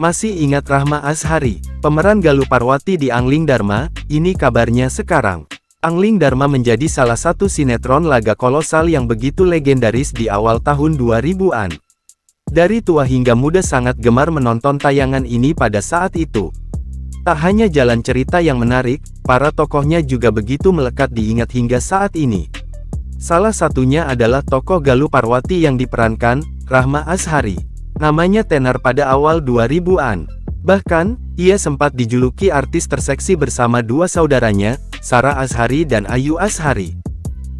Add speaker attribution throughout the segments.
Speaker 1: Masih ingat Rahma Azhari, pemeran Galuh Parwati di Angling Dharma? Ini kabarnya sekarang. Angling Dharma menjadi salah satu sinetron laga kolosal yang begitu legendaris di awal tahun 2000-an. Dari tua hingga muda sangat gemar menonton tayangan ini pada saat itu. Tak hanya jalan cerita yang menarik, para tokohnya juga begitu melekat diingat hingga saat ini. Salah satunya adalah tokoh Galuh Parwati yang diperankan Rahma Azhari. Namanya tenar pada awal 2000-an. Bahkan, ia sempat dijuluki artis terseksi bersama dua saudaranya, Sarah Azhari dan Ayu Azhari.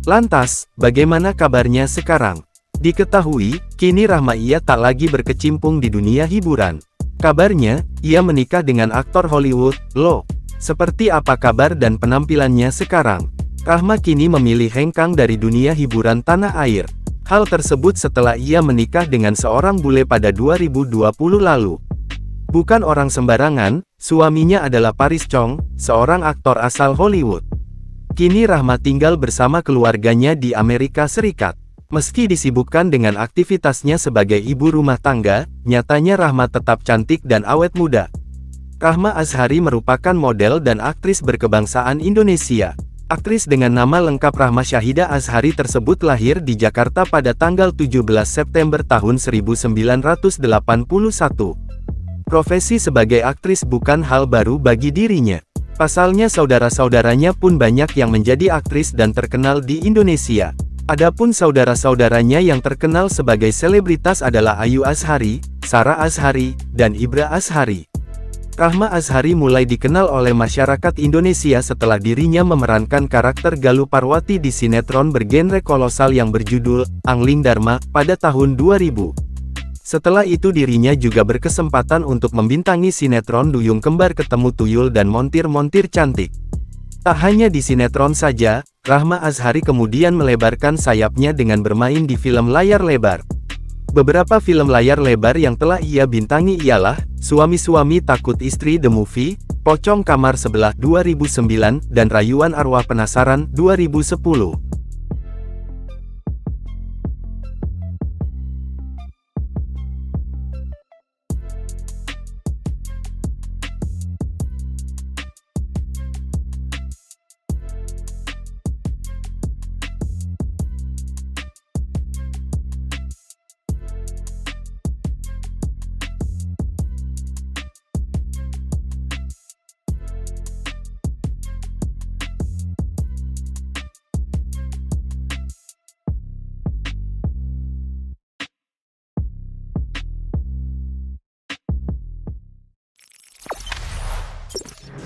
Speaker 1: Lantas, bagaimana kabarnya sekarang? Diketahui, kini Rahma ia tak lagi berkecimpung di dunia hiburan. Kabarnya, ia menikah dengan aktor Hollywood, loh. Seperti apa kabar dan penampilannya sekarang? Rahma kini memilih hengkang dari dunia hiburan tanah air. Hal tersebut setelah ia menikah dengan seorang bule pada 2020 lalu. Bukan orang sembarangan, suaminya adalah Paris Chong, seorang aktor asal Hollywood. Kini Rahma tinggal bersama keluarganya di Amerika Serikat. Meski disibukkan dengan aktivitasnya sebagai ibu rumah tangga, nyatanya Rahma tetap cantik dan awet muda. Rahma Azhari merupakan model dan aktris berkebangsaan Indonesia. Aktris dengan nama lengkap Rahma Syahida Azhari tersebut lahir di Jakarta pada tanggal 17 September tahun 1981. Profesi sebagai aktris bukan hal baru bagi dirinya. Pasalnya saudara-saudaranya pun banyak yang menjadi aktris dan terkenal di Indonesia. Adapun saudara-saudaranya yang terkenal sebagai selebritas adalah Ayu Azhari, Sarah Azhari, dan Ibra Azhari. Rahma Azhari mulai dikenal oleh masyarakat Indonesia setelah dirinya memerankan karakter Galuh Parwati di sinetron bergenre kolosal yang berjudul Angling Dharma pada tahun 2000. Setelah itu dirinya juga berkesempatan untuk membintangi sinetron Duyung Kembar Ketemu Tuyul dan Montir-Montir Cantik. Tak hanya di sinetron saja, Rahma Azhari kemudian melebarkan sayapnya dengan bermain di film layar lebar. Beberapa film layar lebar yang telah ia bintangi ialah Suami-Suami Takut Istri The Movie, Pocong Kamar Sebelah 2009, dan Rayuan Arwah Penasaran 2010.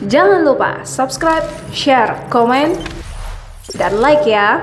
Speaker 2: Jangan lupa subscribe, share, komen, dan like ya.